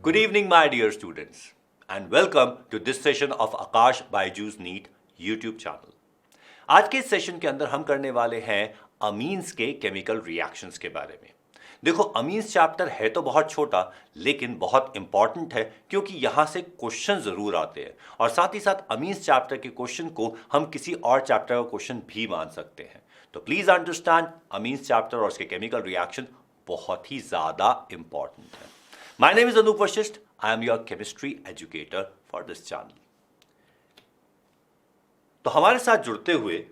Good evening, my dear students, and welcome to this session of Akash Byju's NEET YouTube channel. आज के इस session के अंदर हम करने वाले हैं अमीन्स के केमिकल रिएक्शंस के बारे में। देखो, अमीन्स चैप्टर है तो बहुत छोटा, लेकिन बहुत इंपॉर्टेंट है क्योंकि यहाँ से क्वेश्चन जरूर आते हैं और साथ ही साथ अमीन्स चैप्टर के क्वेश्चन को हम किसी और चैप्टर का क्वेश्चन भी मान सकते हैं। तो प्लीज अंडरस्टैंड, अमीन्स चैप्टर और उसके केमिकल रिएक्शन बहुत ही ज्यादा इंपॉर्टेंट है। My name is Anup Vashisht. I am your chemistry educator for this channel. तो हमारे साथ जुड़ते हुए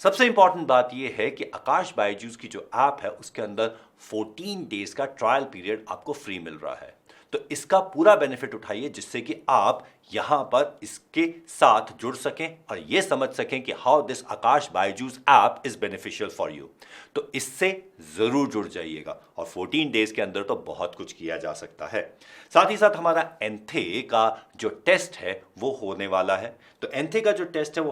सबसे इंपॉर्टेंट बात यह है कि आकाश बायजूस की जो ऐप है उसके अंदर 14 डेज का ट्रायल पीरियड आपको फ्री मिल रहा है। तो इसका पूरा बेनिफिट उठाइए जिससे कि आप यहां पर इसके साथ जुड़ सकें और यह समझ सकें कि how this Akash Byju's app is beneficial for you. तो इससे जरूर जुड़ जाइएगा और 14 डेज के अंदर तो बहुत कुछ किया जा सकता है। साथ ही साथ हमारा एंथे का जो टेस्ट है वो होने वाला है। तो एंथे का जो टेस्ट है वो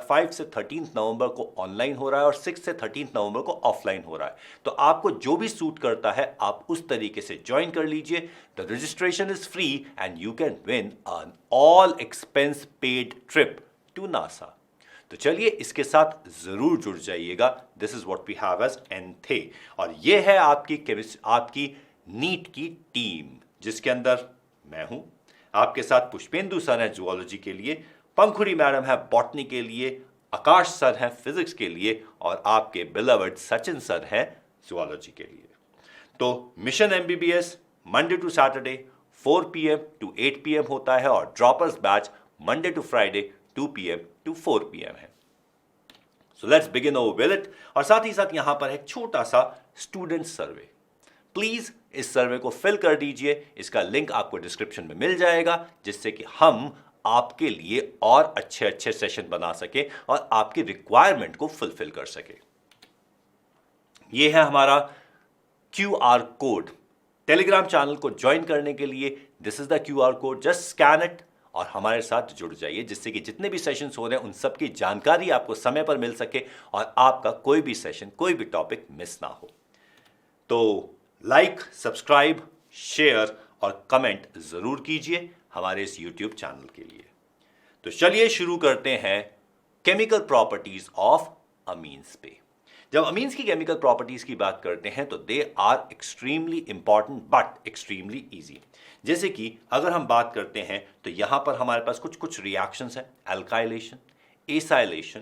5 से 13 नवंबर को ऑनलाइन हो रहा है और 6 से 13 नवंबर को ऑफलाइन हो रहा है। तो आपको जो भी सूट करता है आप उस तरीके से ज्वाइन कर लीजिए। The registration is free and you can win an all expense paid trip to NASA। तो चलिए इसके साथ जरूर जुड़ जाइएगा। This is what we have as एंथे और ये है आपकी नीट की टीम जिसके अंदर मैं हूं। आपके साथ पुष्पेंदु सर हैं जूलॉजी के लिए, पंखुड़ी मैडम है बॉटनी के लिए, आकाश सर हैं फिजिक्स के लिए और आपके बिलवर्ड सचिन सर हैं जूलॉजी के लिए। तो mission MBBS Monday to Saturday 4 PM to 8 PM होता है और droppers batch Monday to Friday 2 PM to 4 PM है। So let's begin over with it. और साथ ही साथ यहां पर एक छोटा सा स्टूडेंट सर्वे, प्लीज इस सर्वे को फिल कर दीजिए। इसका लिंक आपको डिस्क्रिप्शन में मिल जाएगा जिससे कि हम आपके लिए और अच्छे अच्छे सेशन बना सके और आपकी रिक्वायरमेंट को फुलफिल कर सके। यह है हमारा QR कोड। टेलीग्राम चैनल को ज्वाइन करने के लिए this is the QR code, just scan it और हमारे साथ जुड़ जाइए जिससे कि जितने भी सेशंस हो रहे हैं उन सब की जानकारी आपको समय पर मिल सके और आपका कोई भी सेशन, कोई भी टॉपिक मिस ना हो। तो लाइक, सब्सक्राइब, शेयर और कमेंट जरूर कीजिए हमारे इस YouTube चैनल के लिए। तो चलिए शुरू करते हैं केमिकल प्रॉपर्टीज ऑफ अमीन्स पे। जब अमीन्स की केमिकल प्रॉपर्टीज की बात करते हैं तो they are extremely important but extremely easy. जैसे कि अगर हम बात करते हैं तो यहां पर हमारे पास कुछ कुछ रिएक्शंस हैं, alkylation, acylation,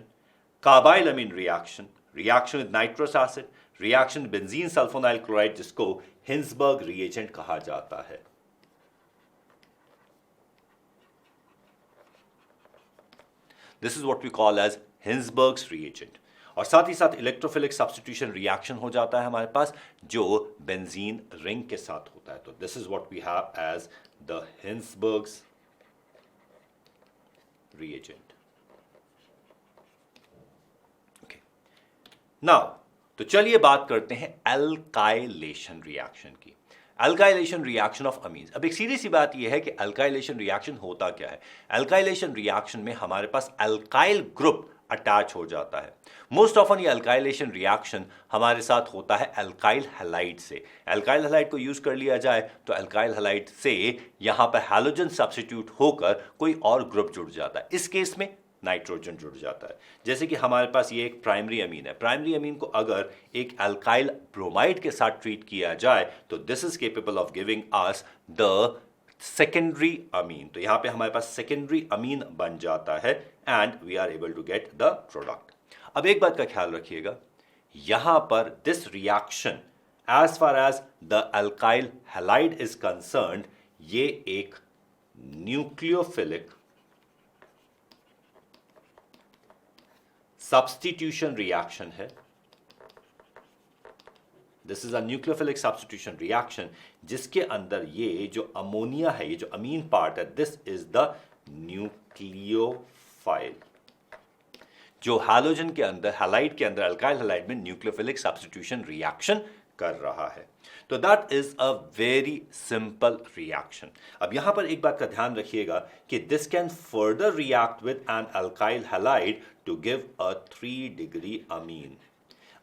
carbyl Amin reaction, reaction with nitrous acid, reaction benzene sulphonyl chloride जिसको हिंसबर्ग रिएजेंट कहा जाता है। This is what we call as Hinsberg's reagent. और साथ ही साथ इलेक्ट्रोफिलिक सब्स्टिट्यूशन रिएक्शन हो जाता है हमारे पास जो बेंजीन रिंग के साथ होता है। तो this is what we have as the Hinsberg's reagent. Okay, now तो चलिए बात करते हैं एल्काइलेशन रिएक्शन की। Alkylation reaction of amines. अब एक सीधी सी बात यह है कि एल्काइलेशन रिएक्शन होता क्या है। एल्काइलेशन रिएक्शन में हमारे पास एल्काइल ग्रुप अटैच हो जाता है। मोस्ट ऑफन ये अल्काइलेशन रिएक्शन हमारे साथ होता है अल्काइल हैलाइड से। अल्काइल हैलाइड को यूज कर लिया जाए तो अल्काइल हैलाइड से यहां पर हैलोजन सब्स्टिट्यूट होकर कोई और ग्रुप जुड़ जाता है। इस केस में नाइट्रोजन जुड़ जाता है। जैसे कि हमारे पास ये एक प्राइमरी अमीन है। प्राइमरी अमीन को अगर एक अल्काइल ब्रोमाइड के साथ ट्रीट किया जाए तो this is capable of giving us the secondary amine. तो यहां पे हमारे पास सेकेंडरी अमीन बन जाता है and we are able to get the product. अब एक बात का ख्याल रखिएगा, यहां पर this reaction as far as the alkyl halide is concerned, ये एक न्यूक्लियोफिलिक सब्स्टिट्यूशन रिएक्शन है। This is a nucleophilic substitution reaction जिसके अंदर ये जो अमोनिया है, ये जो अमीन पार्ट है, दिस इज द न्यूक्लियोफाइल जो हैलोजन के अंदर, हैलाइड के अंदर, अल्काइल हैलाइड में न्यूक्लियोफिलिक सब्स्टिट्यूशन रिएक्शन कर रहा है। तो that is a very simple reaction. अब यहां पर एक बात का ध्यान रखिएगा कि this can further react with an alkyl halide to give a 3 degree amine.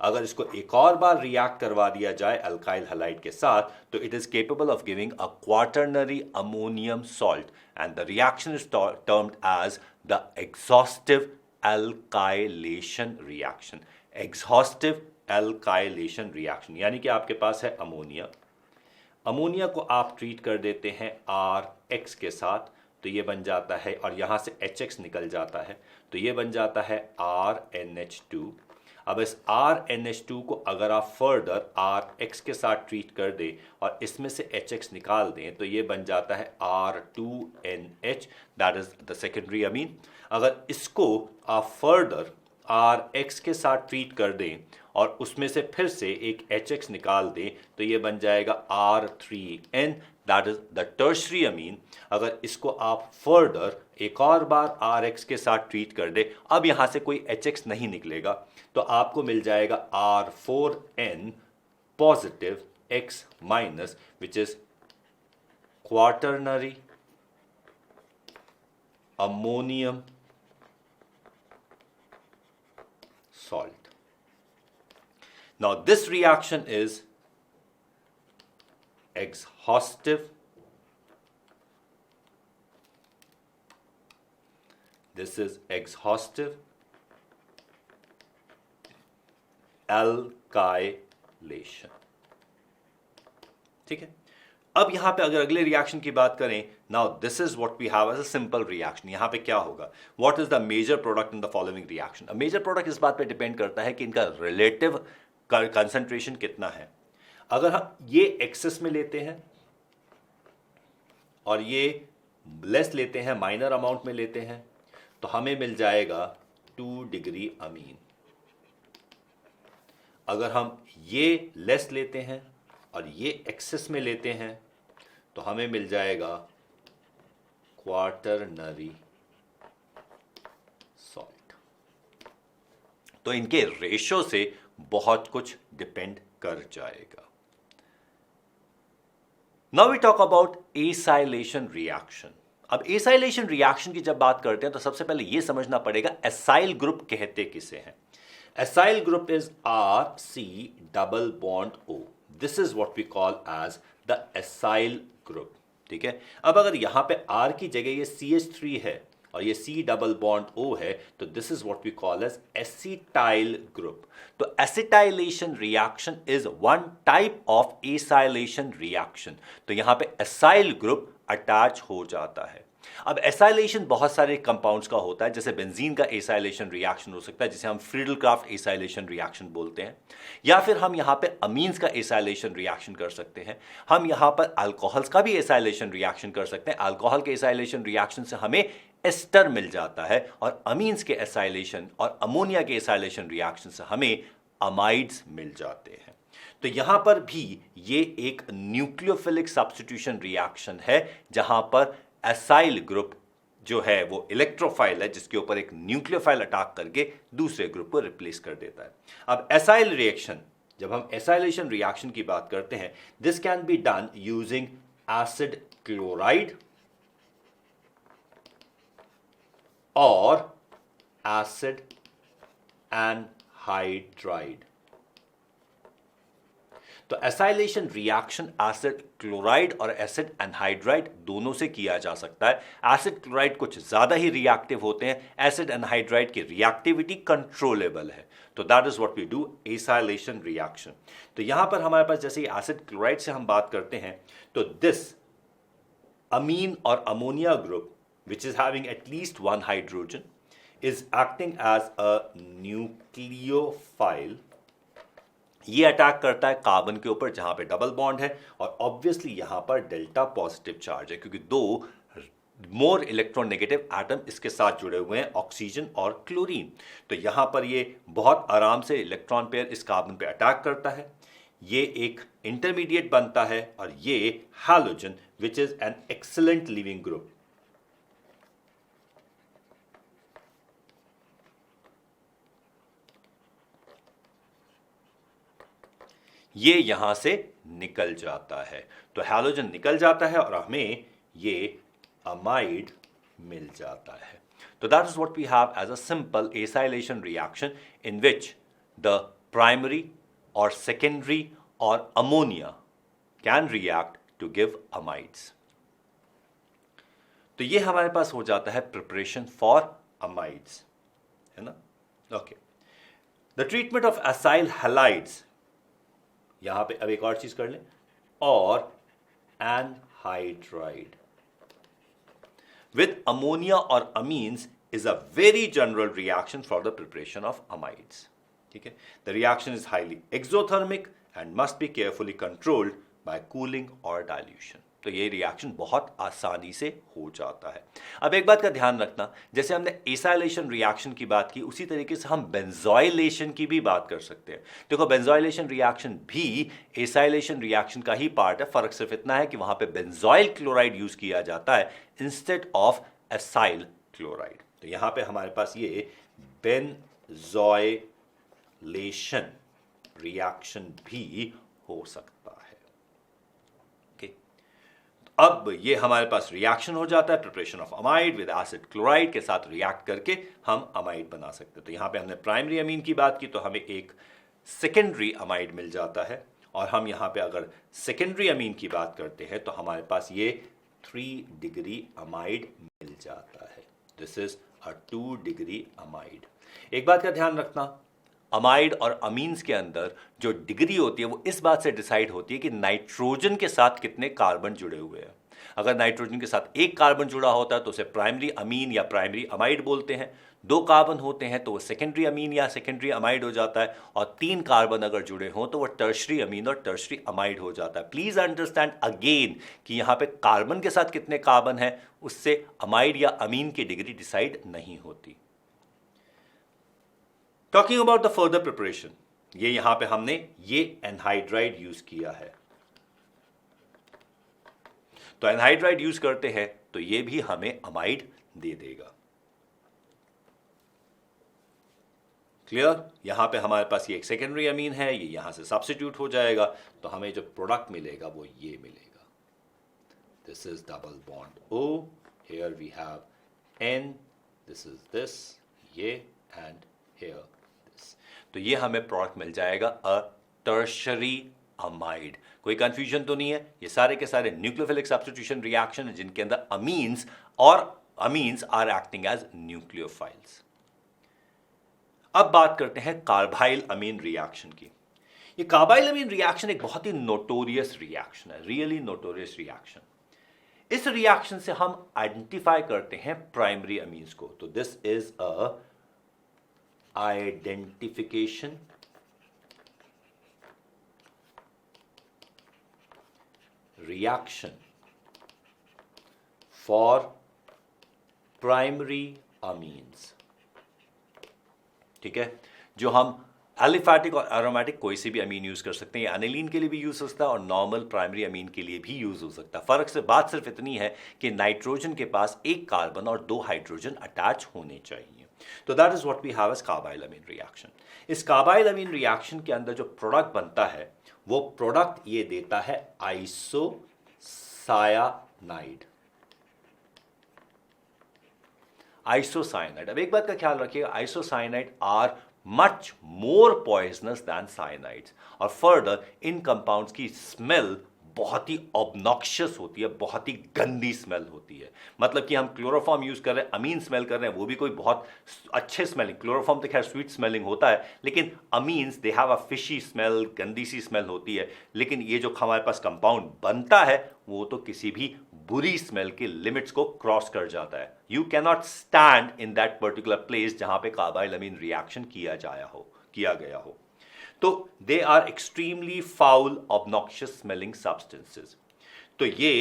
अगर इसको एक और बार रिएक्ट करवा दिया जाए अल्काइल हैलाइड के साथ तो it is capable of giving a quaternary ammonium salt and the reaction is termed as the exhaustive alkylation reaction. Exhaustive alkylation reaction यानी कि आपके पास है अमोनिया, अमोनिया को आप ट्रीट कर देते हैं RX के साथ तो ये बन जाता है, और यहाँ से HX निकल जाता है तो ये बन जाता है RNH2। अब इस RNH2 को अगर आप फर्दर RX के साथ ट्रीट कर दें और इसमें से HX निकाल दें तो ये बन जाता है R2NH, that is the secondary amine. अगर इसको आप फर्दर RX के साथ ट्रीट कर दें और उसमें से फिर से एक HX निकाल दें तो ये बन जाएगा R3N, that is the tertiary अमीन। अगर इसको आप फर्दर एक और बार RX के साथ ट्रीट कर दें, अब यहाँ से कोई HX नहीं निकलेगा तो आपको मिल जाएगा R4N positive X minus which is quaternary ammonium salt. Now this reaction is exhaustive. This is exhaustive alkylation. ठीक है। अब यहां पे अगर अगले रिएक्शन की बात करें, now this is what we have as a simple reaction. यहां पे क्या होगा, what is the major product in the following reaction. Major product इस बात पे डिपेंड करता है कि इनका रिलेटिव कंसंट्रेशन कितना है। अगर हम ये एक्सेस में लेते हैं और ये लेस लेते हैं, माइनर अमाउंट में लेते हैं, तो हमें मिल जाएगा 2 डिग्री अमीन। अगर हम ये लेस लेते हैं और ये एक्सेस में लेते हैं तो हमें मिल जाएगा क्वाटरनरी सॉल्ट। तो इनके रेशो से बहुत कुछ डिपेंड कर जाएगा। Now we talk about acylation reaction. अब एसाइलेशन रिएक्शन की जब बात करते हैं तो सबसे पहले यह समझना पड़ेगा एसाइल ग्रुप कहते किसे हैं। Acyl group is RC double bond O। This is what we call as the acyl group. ठीक है। अब अगर यहां पे R की जगह ये CH3 है और ये C डबल बॉन्ड O है तो this is what we call as acetyl group. तो acetylation reaction is one type of acylation reaction. तो यहां पे एसाइल ग्रुप अटैच हो जाता है। अब एसाइलेशन बहुत सारे कंपाउंड्स का होता है, जैसे बेंजीन का एसाइलेशन रिएक्शन हो सकता है जिसे हम फ्रीडल-क्राफ्ट एसाइलेशन रिएक्शन बोलते हैं, या फिर हम यहाँ पे अमीन्स का एसाइलेशन रिएक्शन कर सकते हैं। हम यहाँ पर अल्कोहल्स का भी एसाइलेशन रिएक्शन कर सकते हैं। अल्कोहल के एसाइलेशन रिएक्शन से हमें एस्टर मिल जाता है और अमीन्स के एसाइलेशन और अमोनिया के एसाइलेशन रिएक्शन से हमें अमाइड्स मिल जाते हैं। तो यहां पर भी ये एक न्यूक्लियोफिलिक सब्स्टिट्यूशन रिएक्शन है जहां पर एसाइल ग्रुप जो है वो इलेक्ट्रोफाइल है जिसके ऊपर एक न्यूक्लियोफाइल अटैक करके दूसरे ग्रुप को रिप्लेस कर देता है। अब एसाइल रिएक्शन, जब हम एसाइलेशन रिएक्शन की बात करते हैं, this can be done using acid chloride और एसिड एनहाइड्राइड। तो एसाइलेशन रिएक्शन एसिड क्लोराइड और एसिड एनहाइड्राइड दोनों से किया जा सकता है। एसिड क्लोराइड कुछ ज्यादा ही रिएक्टिव होते हैं, एसिड एनहाइड्राइड की रिएक्टिविटी कंट्रोलेबल है। तो that is what we do, acylation reaction. तो यहां पर हमारे पास जैसे एसिड क्लोराइड से हम बात करते हैं तो दिस अमीन और ammonia group which is having at least one hydrogen is acting as a nucleophile। ये अटैक करता है कार्बन के ऊपर जहां पे डबल बॉन्ड है और ऑब्वियसली यहां पर डेल्टा पॉजिटिव चार्ज है क्योंकि दो मोर इलेक्ट्रोनेगेटिव एटम इसके साथ जुड़े हुए हैं, ऑक्सीजन और क्लोरीन। तो यहां पर ये बहुत आराम से इलेक्ट्रॉन पेयर इस कार्बन पे अटैक करता है, ये एक इंटरमीडिएट बनता है और ये halogen which is an excellent leaving group. ये यहां से निकल जाता है। तो हैलोजन निकल जाता है और हमें ये अमाइड मिल जाता है। तो that is what we have as a simple acylation reaction in which the primary और सेकेंडरी और ammonia can react to give amides. तो ये हमारे पास हो जाता है प्रिपरेशन फॉर अमाइड्स, है ना। Okay, the treatment of acyl halides, यहां पे अब एक और चीज कर लें, और anhydride with ammonia or amines is a very general reaction for the preparation of amides. ठीक है, the reaction is highly exothermic and must be carefully controlled by cooling or dilution. तो ये रिएक्शन बहुत आसानी से हो जाता है। अब एक बात का ध्यान रखना, जैसे हमने एसाइलेशन रिएक्शन की बात की, उसी तरीके से हम बेंजोइलेशन की भी बात कर सकते हैं। देखो, बेंजोइलेशन रिएक्शन भी एसाइलेशन रिएक्शन का ही पार्ट है, फर्क सिर्फ इतना है कि वहां पे बेंजोइल क्लोराइड यूज किया जाता है इंस्टेड ऑफ एसाइल क्लोराइड। तो यहां पे हमारे पास ये बेंजोइलेशन रिएक्शन भी हो सकता है। अब ये हमारे पास रिएक्शन हो जाता है preparation of amide with acid chloride के साथ रिएक्ट करके हम अमाइड बना सकते हैं। तो यहाँ पे हमने प्राइमरी अमीन की बात की, तो हमें एक सेकेंडरी अमाइड मिल जाता है, और हम यहाँ पे अगर सेकेंडरी अमीन की बात करते हैं तो हमारे पास ये 3 डिग्री अमाइड मिल जाता है। This is a 2 degree amide. एक बात का ध्यान रखना, अमाइड और अमीन्स के अंदर जो डिग्री होती है वो इस बात से डिसाइड होती है कि नाइट्रोजन के साथ कितने कार्बन जुड़े हुए हैं। अगर नाइट्रोजन के साथ 1 कार्बन जुड़ा होता है तो उसे प्राइमरी अमीन या प्राइमरी अमाइड बोलते हैं, 2 कार्बन होते हैं तो वो सेकेंडरी अमीन या सेकेंडरी अमाइड हो जाता है, और 3 कार्बन अगर जुड़े हों तो वो टर्शरी अमीन और टर्शरी अमाइड हो जाता है। प्लीज अंडरस्टैंड अगेन कि यहाँ पे कार्बन के साथ कितने कार्बन है उससे अमाइड या अमीन की डिग्री डिसाइड नहीं होती। Talking about the further preparation, ये यहां पे हमने ये एनहाइड्राइड यूज किया है, तो एनहाइड्राइड यूज करते हैं तो ये भी हमें अमाइड दे देगा। क्लियर? यहां पे हमारे पास ये एक सेकेंडरी अमीन है, ये यहां से सब्स्टिट्यूट हो जाएगा, तो हमें जो प्रोडक्ट मिलेगा वो ये मिलेगा। This is double bond O, here we have N, this is this, ये, एंड हियर। तो ये हमें प्रोडक्ट मिल जाएगा अ टर्शरी अमाइड। कोई कंफ्यूजन तो नहीं है? ये सारे के सारे न्यूक्लियोफिलिक सब्स्टिट्यूशन रिएक्शन है जिनके अंदर amines are acting as nucleophiles. अब बात करते हैं कार्बाइल अमीन रिएक्शन की। ये कार्बाइल अमीन रिएक्शन एक बहुत ही नोटोरियस रिएक्शन है, रियली नोटोरियस रिएक्शन। इस रिएक्शन से हम आइडेंटिफाई करते हैं प्राइमरी अमीन्स को। तो this is a identification reaction for primary amines। ठीक है, जो हम एलिफैटिक और एरोमेटिक कोई से भी अमीन यूज कर सकते हैं, एनिलीन के लिए भी यूज हो सकता है और नॉर्मल प्राइमरी अमीन के लिए भी यूज हो सकता है। फर्क से बात सिर्फ इतनी है कि नाइट्रोजन के पास 1 कार्बन और 2 हाइड्रोजन अटैच होने चाहिए। तो that is what we have as carbyl Amin reaction. इस कार्बाइल अमीन रिएक्शन के अंदर जो प्रोडक्ट बनता है वो प्रोडक्ट ये देता है आइसोसायानाइड। आइसोसाइनाइड, अब एक बात का ख्याल रखिएगा, isocyanides are much more poisonous than cyanides, और फर्दर इन कंपाउंड्स की स्मेल बहुत ही ऑब्नॉक्शियस होती है, बहुत ही गंदी स्मेल होती है। मतलब कि हम क्लोरोफॉर्म यूज कर रहे हैं, अमीन स्मेल कर रहे हैं, वो भी कोई बहुत अच्छे स्मेलिंग, क्लोरोफॉर्म तो खैर स्वीट स्मेलिंग होता है, लेकिन amines they have a fishy smell, गंदी सी स्मेल होती है। लेकिन ये जो हमारे पास कंपाउंड बनता है वो तो किसी भी बुरी स्मेल के लिमिट्स को क्रॉस कर जाता है। You can not stand in that particular place जहां पे कार्बाइल अमीन रिएक्शन किया गया हो। तो they are extremely foul obnoxious smelling substances. तो ये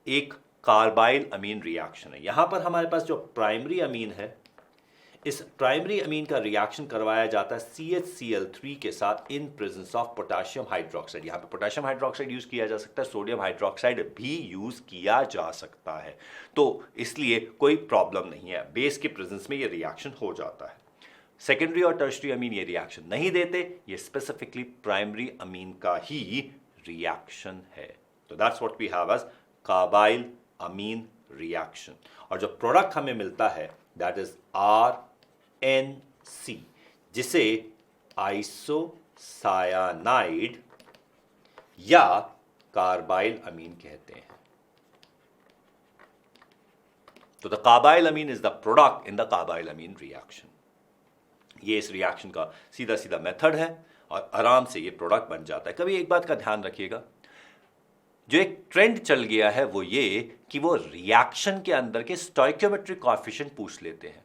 एक कार्बाइल अमीन रिएक्शन है। यहां पर हमारे पास जो प्राइमरी अमीन है, इस प्राइमरी अमीन का रिएक्शन करवाया जाता है CHCl3 के साथ in presence of potassium hydroxide. यहां पे पोटेशियम हाइड्रोक्साइड यूज किया जा सकता है, सोडियम हाइड्रोक्साइड भी यूज किया जा सकता है। तो इसलिए कोई प्रॉब्लम नहीं है, बेस के प्रेजेंस में ये रिएक्शन हो जाता है। सेकेंडरी और टर्शरी अमीन ये रिएक्शन नहीं देते, ये स्पेसिफिकली प्राइमरी अमीन का ही रिएक्शन है। तो that's what we have as carbyl Amin reaction. और जो प्रोडक्ट हमें मिलता है दैट इज RNC, जिसे आइसोसायानाइड सायानाइड या कार्बाइल अमीन कहते हैं। तो the carbylamine is the product in the carbyl Amin reaction. ये इस रिएक्शन का सीधा सीधा मेथड है और आराम से ये प्रोडक्ट बन जाता है। कभी एक बात का ध्यान रखिएगा, जो एक ट्रेंड चल गया है वो ये कि वो रिएक्शन के अंदर के स्टोइकियोमेट्रिक कोएफिशिएंट पूछ लेते हैं।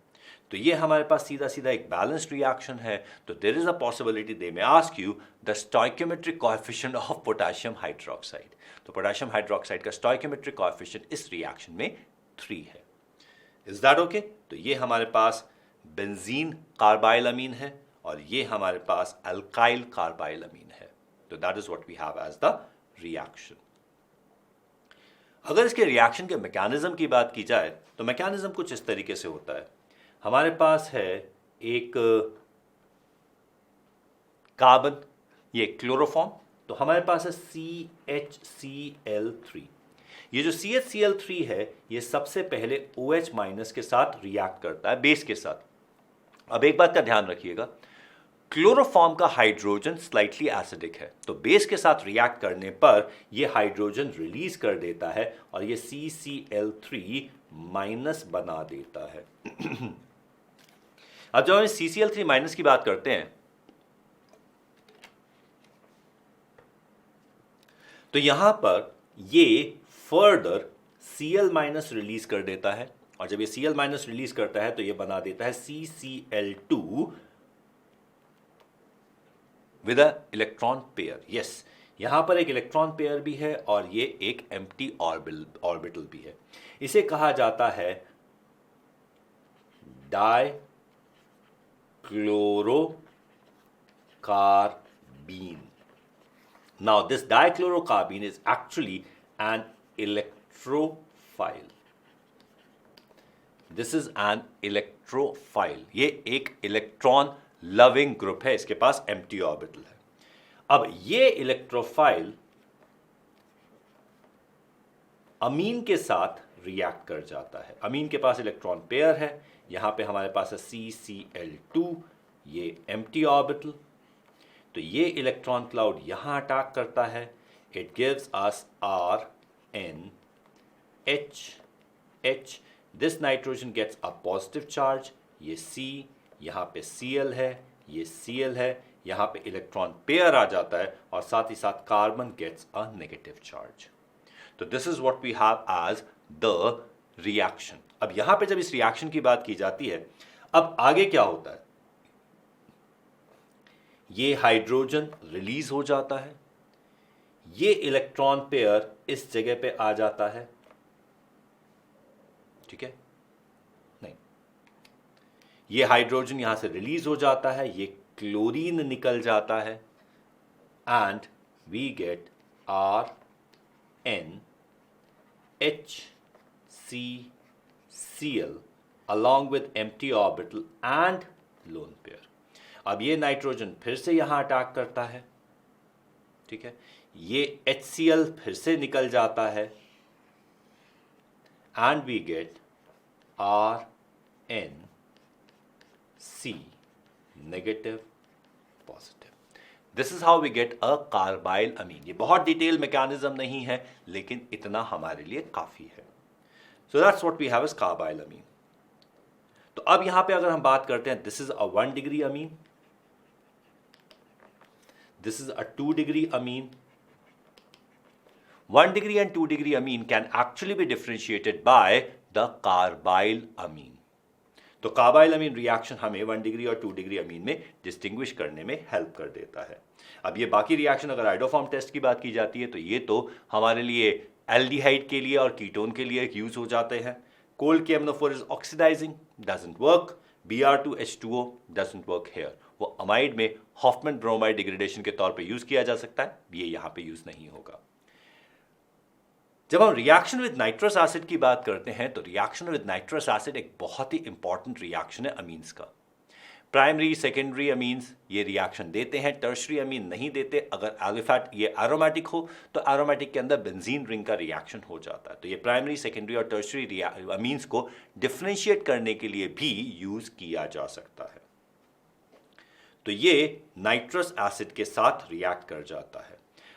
तो ये हमारे पास सीधा सीधा एक बैलेंस्ड रिएक्शन है, तो there is a possibility they may ask you the stoichiometric coefficient of potassium hydroxide. तो पोटेशियम हाइड्रोक्साइड का स्टोइकियोमेट्रिक कोएफिशिएंट इस रिएक्शन में 3 है। Is that okay? तो ये हमारे पास बेंजीन कार्बाइल अमीन है और ये हमारे पास अल्काइल कार्बाइल अमीन है। तो that is what we have as the reaction. अगर इसके रिएक्शन के मैकेनिज्म की बात की जाए तो मैकेनिज्म कुछ इस तरीके से होता है। हमारे पास है एक कार्बन, ये क्लोरोफॉर्म, तो हमारे पास है CHCl3। ये जो CHCl3 है ये सबसे पहले OH माइनस के साथ रिएक्ट करता है, बेस के साथ। अब एक बात का ध्यान रखिएगा, क्लोरोफॉर्म का हाइड्रोजन स्लाइटली एसिडिक है, तो बेस के साथ रिएक्ट करने पर ये हाइड्रोजन रिलीज कर देता है और ये CCl3 माइनस बना देता है। अब जब हम CCl3 माइनस की बात करते हैं तो यहां पर ये फर्दर Cl माइनस रिलीज कर देता है और जब ये Cl माइनस रिलीज करता है तो ये बना देता है CCl2 with a electron pair. Yes, यहां पर एक इलेक्ट्रॉन पेयर भी है और ये एक एम्प्टी ऑर्बिटल भी है। इसे कहा जाता है डाइक्लोरोकार्बीन। Now this dichlorocarbene is actually an electrophile. This is an electrophile. ये एक इलेक्ट्रॉन लविंग ग्रुप है, इसके पास एम्प्टी ऑर्बिटल है। अब ये इलेक्ट्रोफाइल अमीन के साथ रिएक्ट कर जाता है। अमीन के पास इलेक्ट्रॉन पेयर है, यहां पे हमारे पास है CCl2, ये एम्प्टी ऑर्बिटल। तो ये इलेक्ट्रॉन क्लाउड यहां अटैक करता है, it gives us RNH। This nitrogen gets a positive charge, ये C, यहां पे Cl है, ये Cl है, यहां पे इलेक्ट्रॉन पेयर आ जाता है और साथ ही साथ carbon gets a negative charge. तो this is what we have as the reaction. अब यहां पे जब इस रिएक्शन की बात की जाती है, अब आगे क्या होता है, ये हाइड्रोजन रिलीज हो जाता है, ये इलेक्ट्रॉन पेयर इस जगह पे आ जाता है, ठीक है, नहीं, ये हाइड्रोजन यहां से रिलीज हो जाता है, ये क्लोरीन निकल जाता है and we get RNHCl along with empty orbital and lone pair। अब ये नाइट्रोजन फिर से यहां अटैक करता है, ठीक है, ये HCl फिर से निकल जाता है and we get RNC negative positive. This is how we get a carbyl amine. ये बहुत डिटेल मैकेनिज्म नहीं है लेकिन इतना हमारे लिए काफी है। So that's what we have as carbyl amine. तो अब यहां पे अगर हम बात करते हैं, this is a 1 degree amine, this is a 2 degree amine। 1 degree and 2 degree amine can actually be differentiated by the carbyl amine. तो कार्बाइल अमीन रिएक्शन हमें 1 डिग्री और 2 डिग्री अमीन में डिस्टिंग्विश करने में हेल्प कर देता है। अब ये बाकी रिएक्शन अगर आइडोफॉर्म टेस्ट की बात की जाती है तो ये तो हमारे लिए एल्डिहाइड के लिए और कीटोन के लिए यूज हो जाते हैं। Cold KMnO4 is oxidising, doesn't work. Br2H2O doesn't work here. वो अमाइड में हॉफमैन ब्रोमाइड डिग्रेडेशन के तौर पे यूज किया जा सकता है, ये यहां पे यूज नहीं होगा। जब हम रिएक्शन विद नाइट्रस एसिड की बात करते हैं तो रिएक्शन विद नाइट्रस एसिड एक बहुत ही इंपॉर्टेंट रिएक्शन है अमीन्स का। प्राइमरी सेकेंडरी अमीन्स ये रिएक्शन देते हैं, टर्शरी अमीन नहीं देते। अगर एलिफैट ये एरोमेटिक हो तो एरोमेटिक के अंदर बेंजीन रिंग का रिएक्शन हो जाता है। तो ये प्राइमरी सेकेंडरी और टर्शरी अमीन्स को डिफरेंशिएट करने के लिए भी यूज किया जा सकता है। तो ये नाइट्रस एसिड के साथ रिएक्ट कर जाता है।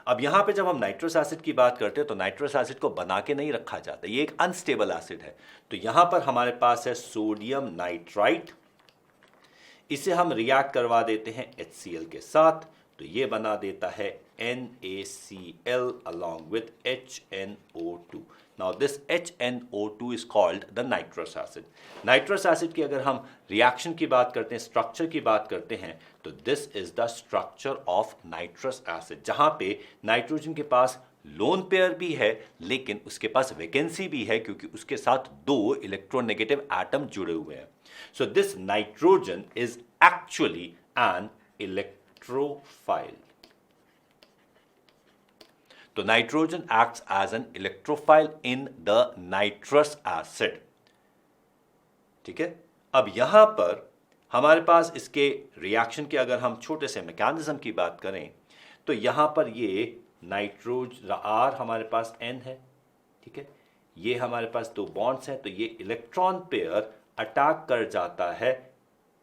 अब यहां पे जब हम नाइट्रस एसिड की बात करते हैं तो नाइट्रस एसिड को बना के नहीं रखा जाता, ये एक अनस्टेबल एसिड है। तो यहां पर हमारे पास है सोडियम नाइट्राइट, इसे हम रिएक्ट करवा देते हैं HCl के साथ, तो ये बना देता है NaCl along with HNO2. Now this HNO2 is called the nitrous acid. Nitrous acid की अगर हम रिएक्शन की बात करते हैं, स्ट्रक्चर की बात करते हैं, तो this is the structure of nitrous acid, जहां पे नाइट्रोजन के पास लोन पेयर भी है लेकिन उसके पास वैकेंसी भी है क्योंकि उसके साथ 2 इलेक्ट्रोनेगेटिव एटम जुड़े हुए हैं। So this nitrogen is actually an electrophile. तो nitrogen acts as an electrophile in the nitrous acid. ठीक है, अब यहां पर हमारे पास इसके रिएक्शन के अगर हम छोटे से मैकेनिज्म की बात करें तो यहां पर ये नाइट्रोजन R हमारे पास N है, ठीक है, ये हमारे पास 2 बॉन्ड्स हैं, तो ये इलेक्ट्रॉन पेयर अटैक कर जाता है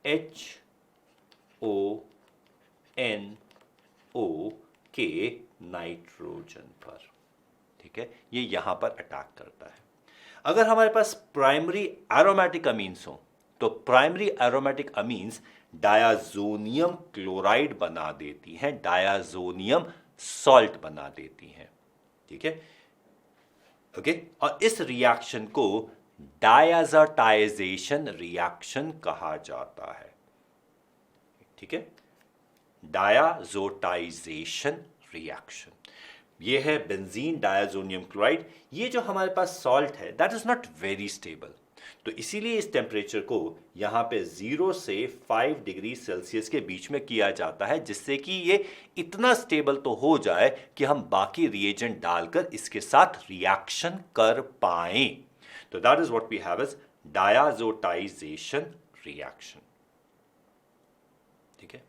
HONO के नाइट्रोजन पर। ठीक है, ये यहां पर अटैक करता है। अगर हमारे पास प्राइमरी एरोमेटिक अमीन्स हो तो प्राइमरी एरोमेटिक अमीन्स डायाजोनियम क्लोराइड बना देती हैं, डायाजोनियम सॉल्ट बना देती हैं। ठीक है, ओके, और इस रिएक्शन को डायाजाटाइजेशन रिएक्शन कहा जाता है। ठीक है, डायाजोटाइजेशन रिएक्शन, ये है बेंजीन डायाजोनियम क्लोराइड। ये जो हमारे पास सॉल्ट है that is not very stable, तो इसीलिए इस टेम्परेचर को यहां पे 0 से 5 डिग्री सेल्सियस के बीच में किया जाता है, जिससे कि ये इतना स्टेबल तो हो जाए कि हम बाकी रिएजेंट डालकर इसके साथ रिएक्शन कर पाएं। तो that is what we have as diazotisation reaction. ठीक है,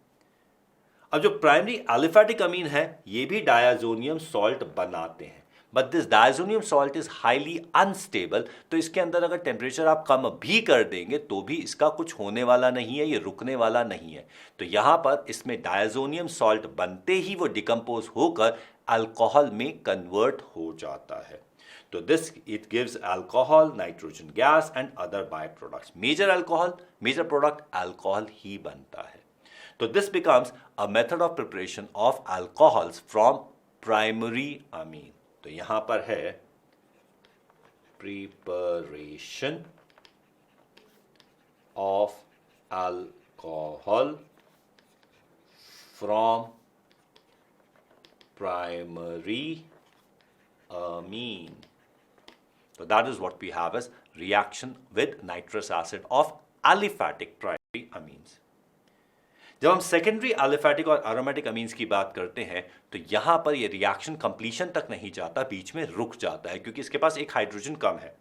अब जो प्राइमरी एलिफेटिक अमीन है ये भी डायाजोनियम सॉल्ट बनाते हैं, but this diazonium salt is highly unstable. तो इसके अंदर अगर टेम्परेचर आप कम भी कर देंगे तो भी इसका कुछ होने वाला नहीं है, ये रुकने वाला नहीं है। तो यहां पर इसमें डायाजोनियम सॉल्ट बनते ही वो डिकम्पोज होकर अल्कोहल में कन्वर्ट हो जाता है। तो this it gives alcohol, nitrogen gas and other by products. Major product alcohol ही बनता है। तो this becomes a method of preparation of alcohols from primary amine. तो यहां पर है preparation of alcohol from primary amine. So that is what we have as reaction with nitrous acid of aliphatic primary amines. जब हम secondary aliphatic और aromatic amines की बात करते हैं तो यहां पर यह रिएक्शन कंप्लीशन तक नहीं जाता, बीच में रुक जाता है क्योंकि इसके पास एक हाइड्रोजन कम है।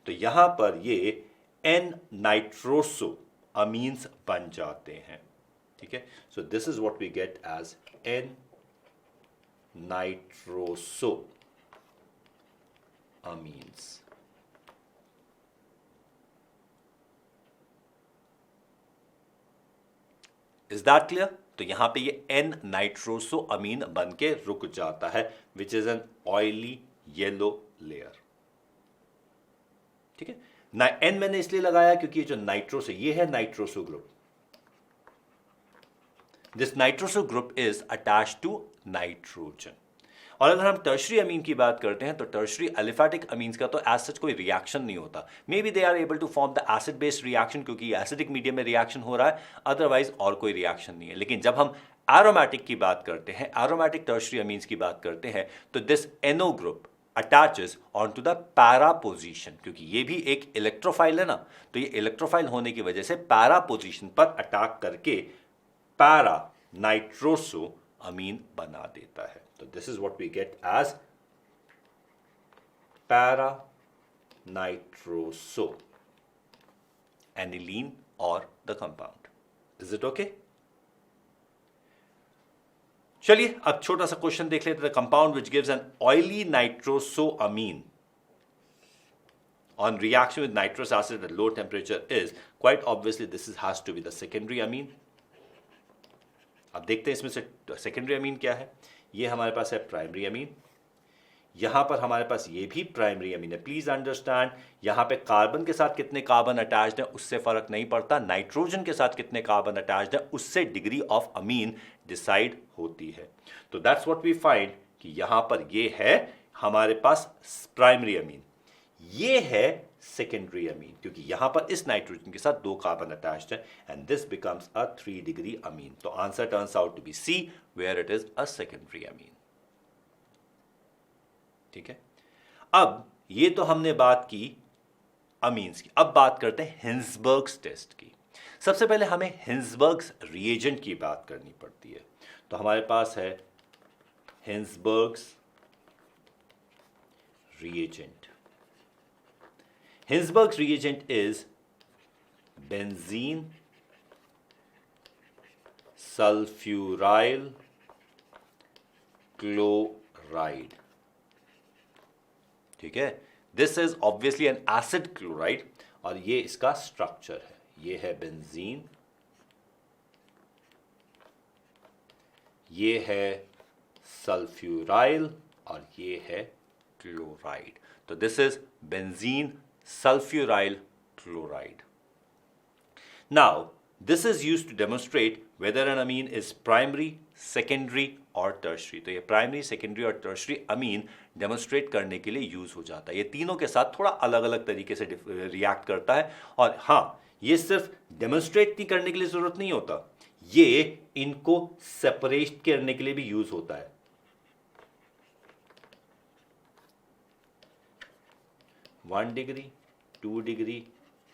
तो यहां पर ये N नाइट्रोसो अमीन्स बन जाते हैं। ठीक है, so this is what we get as N nitroso amines. Is that clear? तो यहां पे ये N नाइट्रोसो अमीन बन के रुक जाता है, which is an oily yellow layer. ठीक है, ना N मैंने इसलिए लगाया क्योंकि ये जो नाइट्रोसो, ये है nitroso group. This nitroso group is attached to nitrogen. और अगर हम टर्शरी अमीन की बात करते हैं तो टर्शरी एलिफेटिक अमीन्स का तो एज सच कोई रिएक्शन नहीं होता। Maybe they are able to form the acid based reaction क्योंकि एसिडिक मीडियम में रिएक्शन हो रहा है, अदरवाइज और कोई रिएक्शन नहीं है। लेकिन जब हम एरोमेटिक की बात करते हैं, एरोमेटिक टर्शरी अमीन्स की बात करते हैं, तो this NO group attaches on to the para position, क्योंकि ये भी एक इलेक्ट्रोफाइल है ना, तो ये इलेक्ट्रोफाइल होने की वजह से पैरा पोजिशन पर अटैक करके पैरा नाइट्रोसो अमीन बना देता है। तो this is what we get as para nitroso aniline और the compound. Is it okay? चलिए अब छोटा सा क्वेश्चन देख लेते हैं। The compound which gives an oily nitroso amine on reaction with nitrous acid at low temperature is, quite obviously this has to be the secondary amine. अब देखते हैं इसमें से सेकेंडरी अमीन क्या है। ये हमारे पास है प्राइमरी अमीन, यहां पर हमारे पास ये भी प्राइमरी अमीन है। प्लीज अंडरस्टैंड, यहां पे कार्बन के साथ कितने कार्बन अटैच्ड है उससे फर्क नहीं पड़ता, नाइट्रोजन के साथ कितने कार्बन अटैच्ड है उससे डिग्री ऑफ अमीन डिसाइड होती है। तो दैट्स व्हाट वी फाइंड कि यहां पर ये है हमारे पास प्राइमरी अमीन, ये है सेकेंडरी अमीन, क्योंकि यहां पर इस नाइट्रोजन के साथ 2 कार्बन अटैच्ड है and this becomes a 3 degree amine. तो answer turns out to be C where it is a secondary amine. ठीक है, अब ये तो हमने बात की अमीन्स की, अब बात करते हैं हिंसबर्ग्स टेस्ट की। सबसे पहले हमें हिंसबर्ग्स रिएजेंट की बात करनी पड़ती है। तो हमारे पास है हिंसबर्ग्स reagent. Hinsberg's reagent is benzene sulfuryl chloride. ठीक है, this is obviously N acid chloride और ये इसका स्ट्रक्चर है। ये है बेंजीन, ये है सल्फ्यूराइल और ये है क्लोराइड। तो this is benzene sulphuryl chloride. Now this is used to demonstrate whether an amine is primary, secondary और टर्शरी। तो ये प्राइमरी, सेकेंडरी और टर्शरी अमीन डेमोन्स्ट्रेट करने के लिए यूज हो जाता है। ये तीनों के साथ थोड़ा अलग अलग तरीके से रिएक्ट करता है और हाँ, ये सिर्फ डेमोन्स्ट्रेट नहीं करने के लिए जरूरत नहीं होता, ये इनको सेपरेट करने के लिए भी यूज होता है। 1 degree, 2 degree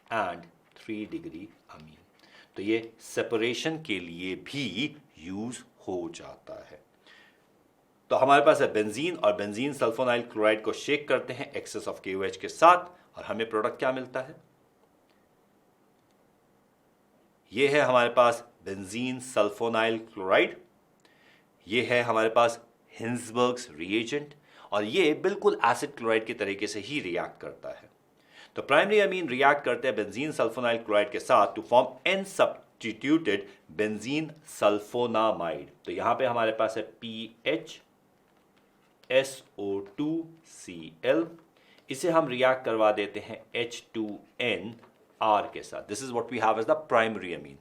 and 3 degree amine, तो ये सेपरेशन के लिए भी यूज हो जाता है। तो हमारे पास है बेंजीन और बेंजीन सल्फोनाइल क्लोराइड को शेक करते हैं एक्सेस ऑफ KOH के साथ और हमें प्रोडक्ट क्या मिलता है? ये है हमारे पास बेंजीन सल्फोनाइल क्लोराइड, ये है हमारे पास हिंसबर्ग्स रिएजेंट और ये बिल्कुल एसिड क्लोराइड के तरीके से ही रिएक्ट करता है। तो प्राइमरी अमीन रिएक्ट करते हैं बेंजीन सल्फोनाइल क्लोराइड के साथ to form an substituted benzene sulphonamide. तो यहां पे हमारे पास है PHSO2Cl, इसे हम रिएक्ट करवा देते हैं H2NR के साथ। This is what we have as the primary amine.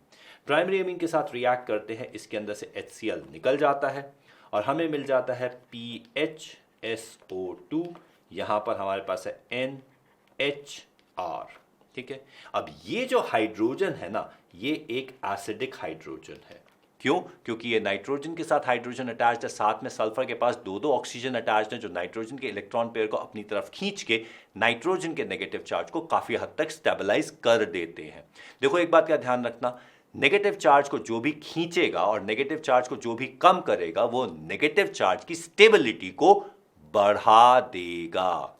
Primary amine के साथ रिएक्ट करते हैं, इसके अंदर से HCl निकल जाता है और हमें मिल जाता है PHSO2, यहां पर हमारे पास है NHR। ठीक है, अब ये जो हाइड्रोजन है ना, ये एक एसिडिक हाइड्रोजन है। क्यों? क्योंकि ये नाइट्रोजन के साथ हाइड्रोजन अटैच्ड है, साथ में सल्फर के पास 2-2 ऑक्सीजन अटैच्ड है जो नाइट्रोजन के इलेक्ट्रॉन पेयर को अपनी तरफ खींच के नाइट्रोजन के नेगेटिव चार्ज को काफी हद तक स्टेबलाइज कर देते हैं। देखो एक बात का ध्यान रखना, नेगेटिव चार्ज को जो भी खींचेगा और नेगेटिव चार्ज को जो भी कम करेगा वो नेगेटिव चार्ज की स्टेबिलिटी को बढ़ा देगा।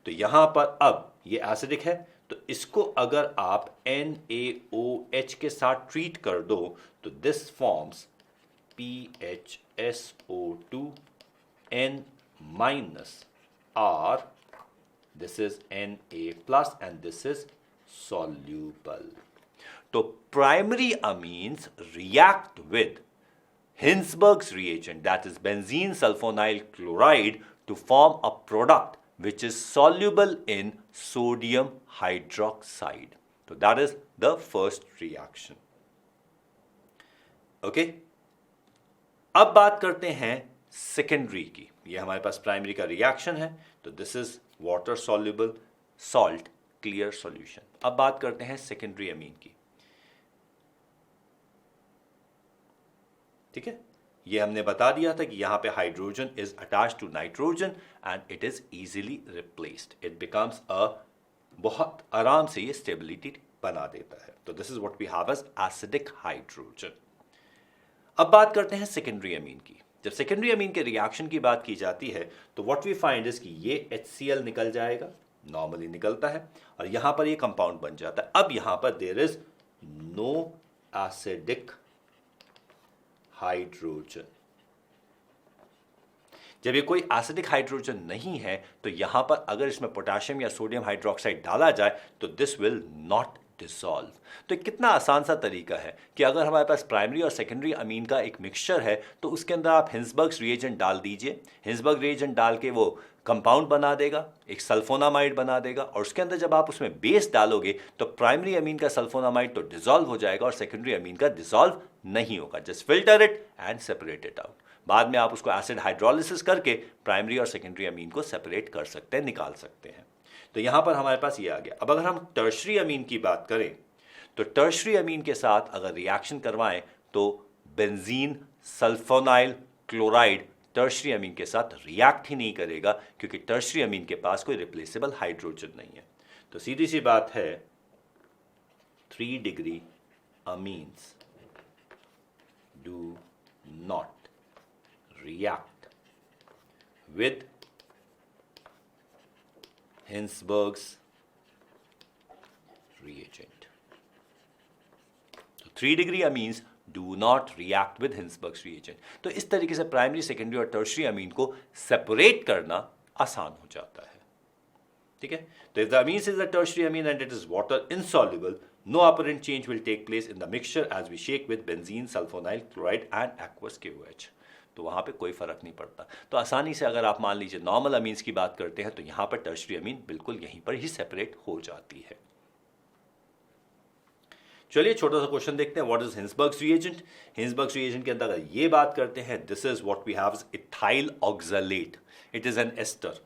तो यहां पर अब ये एसिडिक है, तो इसको अगर आप NaOH के साथ ट्रीट कर दो तो this forms PHSO2N-R, this is Na+ and this is soluble. तो primary amines react with Hinsberg's reagent, that is benzene sulfonyl chloride, to form a product which is soluble in sodium hydroxide. So that is the first reaction. Okay? अब बात करते हैं secondary की। ये हमारे पास primary का reaction है, तो this is water soluble salt clear solution. अब बात करते हैं सेकेंडरी अमीन की। ठीक है, ये हमने बता दिया था कि यहां पे hydrogen is attached to nitrogen and it is easily replaced, it becomes a, बहुत आराम से ये स्टेबिलिटी बना देता है। तो this is what we have as acidic hydrogen. अब बात करते हैं सेकेंडरी अमीन की। जब सेकेंडरी अमीन के रिएक्शन की बात की जाती है तो व्हाट वी फाइंड इज कि ये HCl निकल जाएगा, नॉर्मली निकलता है, और यहां पर ये कंपाउंड बन जाता है। अब यहां पर there is no acidic hydrogen. जब ये कोई एसिडिक हाइड्रोजन नहीं है तो यहां पर अगर इसमें पोटेशियम या सोडियम हाइड्रोक्साइड डाला जाए तो दिस विल नॉट डिसॉल्व। तो कितना आसान सा तरीका है कि अगर हमारे पास प्राइमरी और सेकेंडरी अमीन का एक मिक्सचर है तो उसके अंदर आप हिंसबर्ग्स रिएजेंट डाल दीजिए। हिंसबर्ग रिएजेंट डाल के वो कंपाउंड बना देगा, एक सल्फोनामाइड बना देगा, और उसके अंदर जब आप उसमें बेस डालोगे तो प्राइमरी अमीन का सल्फोनामाइड तो डिसॉल्व हो जाएगा और सेकेंडरी अमीन का डिसॉल्व नहीं होगा। Just filter it and separate it out. बाद में आप उसको एसिड हाइड्रोलिसिस करके प्राइमरी और सेकेंडरी अमीन को सेपरेट कर सकते हैं, निकाल सकते हैं। तो यहां पर हमारे पास ये आ गया। अब अगर हम टर्शरी अमीन की बात करें तो टर्शरी अमीन के साथ अगर रिएक्शन करवाएं तो बेंजीन सल्फोनाइल क्लोराइड टर्शरी अमीन के साथ रिएक्ट ही नहीं करेगा, क्योंकि टर्शरी अमीन के पास कोई रिप्लेसेबल हाइड्रोजन नहीं है। तो सीधी सी बात है 3 degree amines do not react with Hinsberg's reagent. तो 3 degree amines do not react with Hinsberg's reagent. तो इस तरीके से प्राइमरी, सेकेंडरी और टर्शरी अमीन को सेपरेट करना आसान हो जाता है। ठीक है, तो if the amines is a tertiary Amin and it is water insoluble, no apparent change will take place in the mixture as we shake with benzene, sulfonyl chloride and aqueous KOH. तो वहां पे कोई फर्क नहीं पड़ता। तो आसानी से अगर आप मान लीजिए नॉर्मल अमीन्स की बात करते हैं तो यहां पर टर्शरी अमीन बिल्कुल यहीं पर ही सेपरेट हो जाती है। चलिए छोटा सा क्वेश्चन देखते हैं, what is Hinsberg's reagent. Hinsberg's reagent के अंदर अगर ये बात करते हैं, this is what we have ethyl oxalate, it is an ester.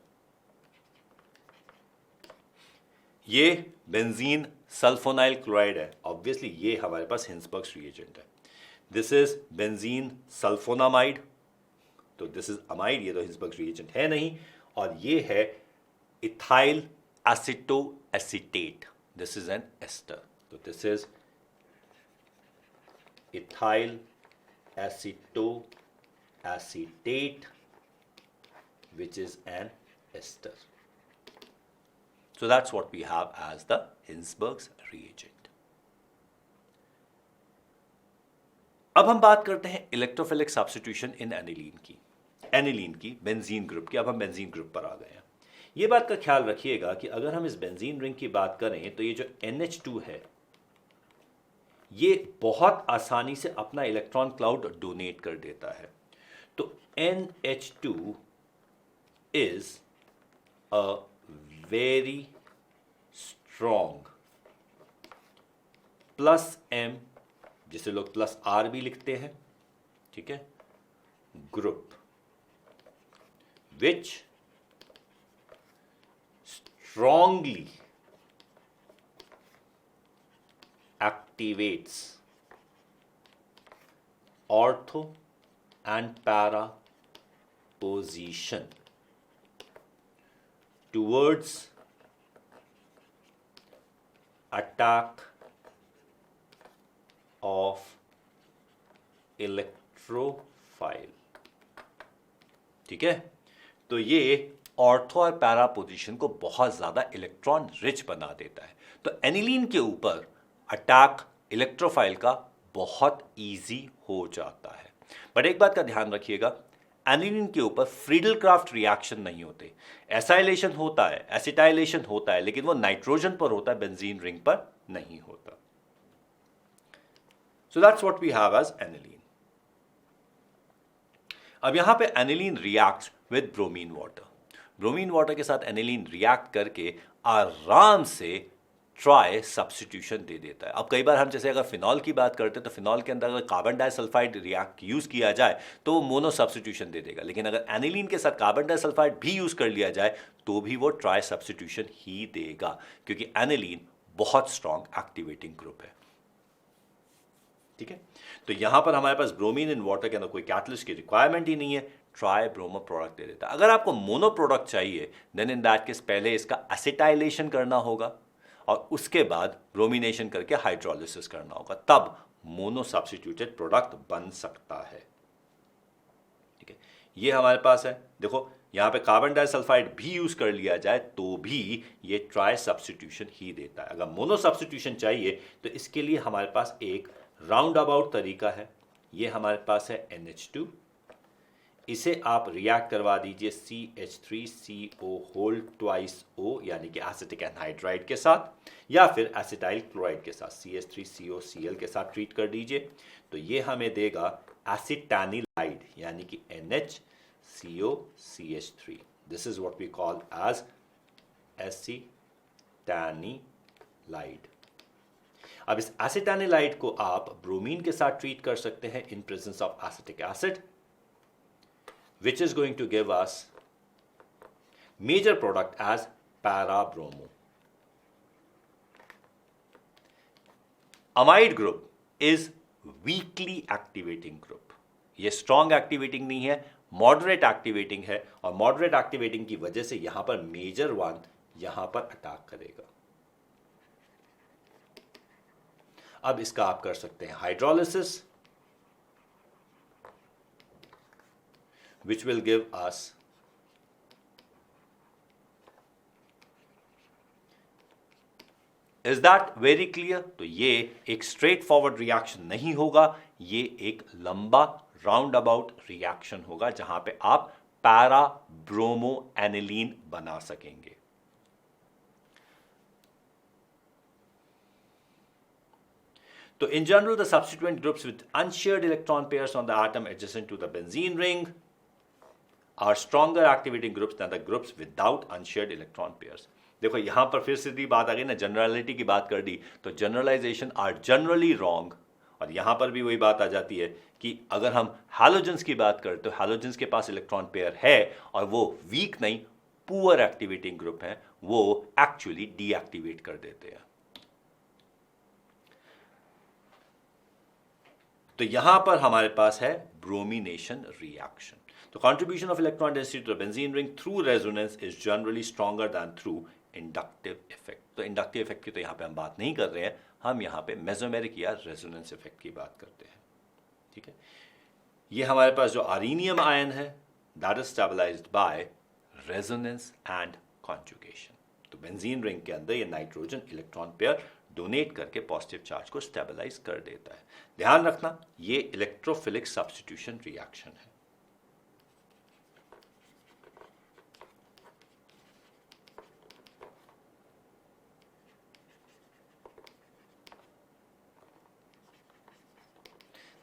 ये बेंजीन सल्फोनाइल क्लोराइड है, ऑब्वियसली ये हमारे पास हिंसबर्ग्स रिएजेंट है। दिस इज बेंजीन सल्फोनामाइड, तो दिस इज अमाइड, ये तो हिंसबर्ग्स रिएजेंट है नहीं। और ये है ethyl aceto acetate, this is an ester. तो this is ethyl aceto acetate which is an ester. So that's what we have as the Hinsberg's reagent. अब हम बात करते हैं इलेक्ट्रोफिलिक सब्स्टिट्यूशन इन एनिलीन की, एनिलीन की बेंजीन ग्रुप की। अब हम बेंजीन ग्रुप पर आ गए हैं। ये बात का ख्याल रखिएगा कि अगर हम इस बेंजीन रिंग की बात करें तो ये जो NH2 है ये बहुत आसानी से अपना इलेक्ट्रॉन क्लाउड डोनेट कर देता है। तो NH2 is a very strong plus M, जिसे लोग प्लस R भी लिखते हैं, ठीक है, group which strongly activates ortho and para position towards attack of electrophile। ठीक है, तो ये ऑर्थो और पैरा पोजीशन को बहुत ज्यादा इलेक्ट्रॉन रिच बना देता है। तो एनिलीन के ऊपर अटैक इलेक्ट्रोफाइल का बहुत इजी हो जाता है। बट एक बात का ध्यान रखिएगा, एनिलीन के ऊपर फ्रीडल-क्राफ्ट रिएक्शन नहीं होते। एसाइलेशन होता है, एसिटाइलेशन होता है, लेकिन वो नाइट्रोजन पर होता है, बेंजीन रिंग पर नहीं होता। So that's what we have as aniline. अब यहां पे aniline reacts with bromine water. ब्रोमीन वाटर के साथ एनिलीन रिएक्ट करके आराम से ट्राई सब्स्टिट्यूशन दे देता है। अब कई बार हम जैसे अगर फिनॉल की बात करते हैं तो फिनॉल के अंदर अगर कार्बन डाइसल्फाइड रिएक्ट यूज किया जाए तो वो मोनो सब्स्टिट्यूशन दे देगा, लेकिन अगर एनिलीन के साथ कार्बन डाइसल्फाइड भी यूज कर लिया जाए तो भी वो ट्राई सब्स्टिट्यूशन ही देगा, क्योंकि एनिलीन बहुत स्ट्रॉन्ग एक्टिवेटिंग ग्रुप है। ठीक है, तो यहां पर हमारे पास ब्रोमीन इन वाटर के अंदर कोई कैटलिस्ट की रिक्वायरमेंट ही नहीं है, ट्राई ब्रोमो प्रोडक्ट दे देता है। अगर आपको मोनो प्रोडक्ट चाहिए देन इन दैट केस पहले इसका एसिटाइलेशन करना होगा और उसके बाद ब्रोमिनेशन करके हाइड्रोलिसिस करना होगा, तब मोनो सब्स्टिट्यूटेड प्रोडक्ट बन सकता है। ठीक है, ये हमारे पास है। देखो यहां पे कार्बन डाइसल्फाइड भी यूज कर लिया जाए तो भी ये ट्राई सब्स्टिट्यूशन ही देता है। अगर मोनो सब्स्टिट्यूशन चाहिए तो इसके लिए हमारे पास एक राउंड अबाउट तरीका है। ये हमारे पास है NH2, इसे आप रिएक्ट करवा दीजिए CH3CO होल ट्वाइस O यानी कि एसिटिक एनहाइड्राइड के साथ, या फिर एसिटाइल क्लोराइड के साथ CH3COCl के साथ ट्रीट कर दीजिए। तो ये हमें देगा एसिटानिलाइड यानी कि NHCOCH3। This is what we call as acetanilide. अब इस एसिटानिलाइड को आप ब्रोमीन के साथ ट्रीट कर सकते हैं in presence of acetic acid, which is going to give us major product as para-bromo. Amide group is weakly activating group. ये strong activating नहीं है, moderate activating है, और moderate activating की वजह से यहां पर major one यहां पर अटैक करेगा। अब इसका आप कर सकते हैं hydrolysis, which will give us is that very clear? तो ये एक स्ट्रेट फॉरवर्ड रिएक्शन नहीं होगा, ये एक लंबा राउंड अबाउट रिएक्शन होगा जहां पे आप पैरा ब्रोमो एनिलीन बना सकेंगे। तो in general the substituent groups with unshared electron pairs on the atom adjacent to the benzene ring are stronger activating groups than the groups without unshared electron pairs. देखो यहां पर फिर सीधी बात आ गई ना, जनरलिटी की बात कर दी, तो जनरलाइजेशन आर जनरली रॉन्ग। और यहां पर भी वही बात आ जाती है कि अगर हम हैलोजेंस की बात करें तो हैलोजेंस के पास इलेक्ट्रॉन पेयर है और वो वीक नहीं, पुअर एक्टिवेटिंग ग्रुप है, वो एक्चुअली डीएक्टिवेट कर देते हैं। तो यहां पर हमारे पास है bromination reaction. The contribution of electron density to the benzene ring through resonance is generally stronger than through inductive effect. तो inductive effect की तो यहाँ पे हम बात नहीं कर रहे हैं, हम यहाँ पे मेसोमेरिक या रेजोनेंस इफेक्ट की बात करते हैं। ठीक है, ये हमारे पास जो आर्नियम आयन है that is stabilised by resonance and conjugation. तो बेंजीन रिंग के अंदर ये नाइट्रोजन इलेक्ट्रॉन पेयर डोनेट करके पॉजिटिव चार्ज को स्टेबलाइज कर देता है। ध्यान रखना ये इलेक्ट्रोफिलिक सब्स्टिट्यूशन रिएक्शन है।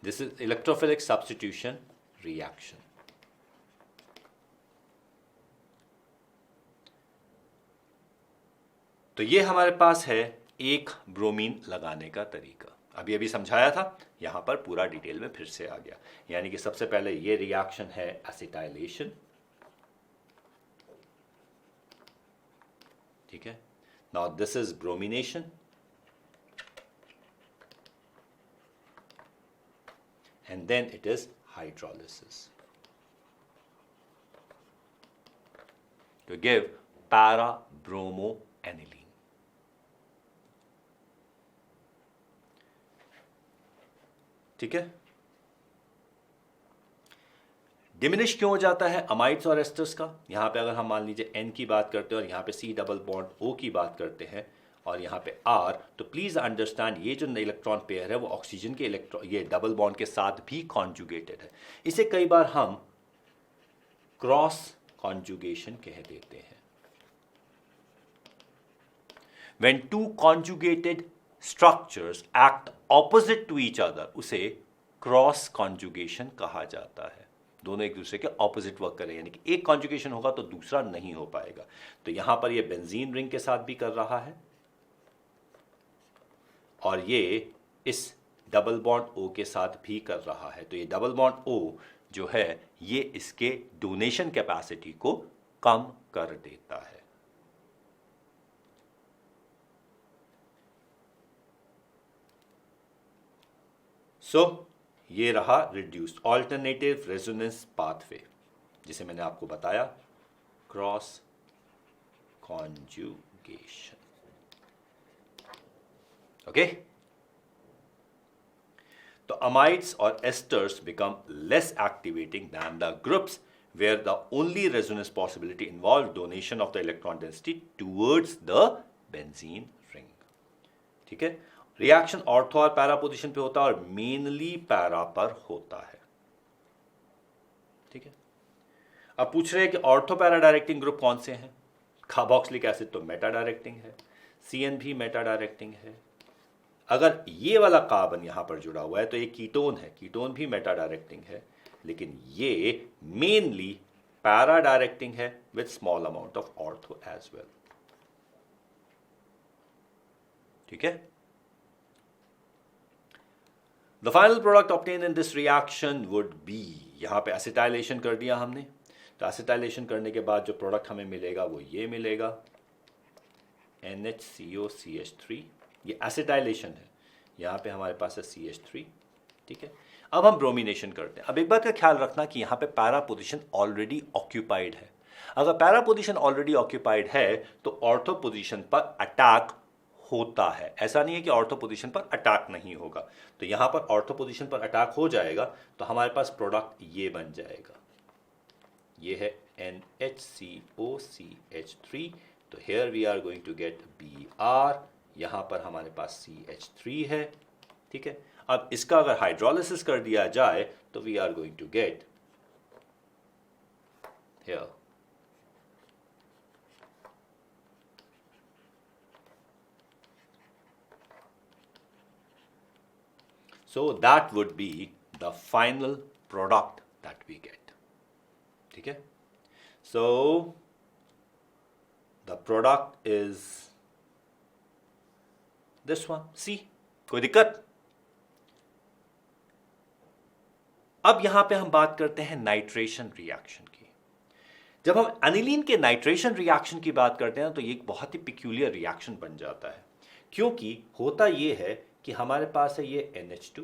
This is electrophilic substitution reaction. तो ये हमारे पास है एक ब्रोमीन लगाने का तरीका। अभी अभी समझाया था, यहां पर पूरा डिटेल में फिर से आ गया। यानी कि सबसे पहले ये रिएक्शन है एसिटाइलेशन, ठीक है। Now this is bromination, and then it is hydrolysis to give para-bromoaniline. ठीक है, डिमिनिश क्यों हो जाता है अमाइड्स और एस्टर्स का? यहां पे अगर हम मान लीजिए N की बात करते हैं और यहां पे C डबल बॉन्ड O की बात करते हैं और यहाँ पे R, तो प्लीज अंडरस्टैंड ये जो इलेक्ट्रॉन पेयर है वो ऑक्सीजन के इलेक्ट्रॉन ये डबल बॉन्ड के साथ भी कॉन्जुगेटेड है। इसे कई बार हम क्रॉस कॉन्जुगेशन कह देते हैं। When two conjugated structures act opposite to each other, उसे क्रॉस कॉन्जुगेशन कहा जाता है। दोनों एक दूसरे के ऑपोजिट वर्क करें, यानी कि एक कॉन्जुगेशन होगा तो दूसरा नहीं हो पाएगा। तो यहां पर ये बेंजीन रिंग के साथ भी कर रहा है और ये इस डबल बॉन्ड O के साथ भी कर रहा है। तो ये डबल बॉन्ड O जो है ये इसके डोनेशन कैपेसिटी को कम कर देता है। सो ये रहा रिड्यूस्ड ऑल्टरनेटिव रेजोनेंस पाथवे, जिसे मैंने आपको बताया क्रॉस कॉन्जुगेशन। ओके, तो अमाइड्स और esters become less activating than the groups where the only resonance possibility involved donation of the electron density towards the benzene ring. ठीक है, रिएक्शन ऑर्थो और para position पे होता है और मेनली पैरा पर होता है। ठीक है, अब पूछ रहे हैं कि ऑर्थो पैरा डायरेक्टिंग ग्रुप कौन से हैं। कार्बोक्सिलिक एसिड तो मेटा डायरेक्टिंग है, CN भी मेटा डायरेक्टिंग है। अगर ये वाला कार्बन यहां पर जुड़ा हुआ है तो ये कीटोन है, कीटोन भी मेटा डायरेक्टिंग है, लेकिन ये मेनली पैरा डायरेक्टिंग है with small amount of ortho as well. ठीक है। The final product obtain in this reaction would be, यहां पे एसिटाइलेशन कर दिया हमने, तो एसिटाइलेशन करने के बाद जो प्रोडक्ट हमें मिलेगा वो ये मिलेगा, NHCOCH3। ये एसिटाइलेशन है, यहाँ पे हमारे पास है CH3। ठीक है। अब हम ब्रोमिनेशन करते हैं। अब एक बात का ख्याल रखना कि यहाँ पे पैरा पोजीशन ऑलरेडी ऑक्यूपाइड है। अगर पैरा पोजीशन ऑलरेडी ऑक्यूपाइड है तो ऑर्थो पोजीशन पर अटैक होता है। ऐसा नहीं है कि ऑर्थो पोजीशन पर अटैक नहीं होगा। तो यहाँ पर ऑर्थो पोजीशन पर अटैक हो जाएगा तो हमारे पास प्रोडक्ट ये बन जाएगा, ये है NHCOCH3। तो here we are going to get Br, यहां पर हमारे पास CH3 है। ठीक है। अब इसका अगर हाइड्रोलिसिस कर दिया जाए तो we are going to get here so that would be the final product that we get. ठीक है। So the product is this one, C। कोई दिक्कत? अब यहां पे हम बात करते हैं नाइट्रेशन रिएक्शन की। जब हम एनिलीन के नाइट्रेशन रिएक्शन की बात करते हैं तो ये एक बहुत ही पिक्यूलियर रिएक्शन बन जाता है, क्योंकि होता ये है कि हमारे पास है ये NH2,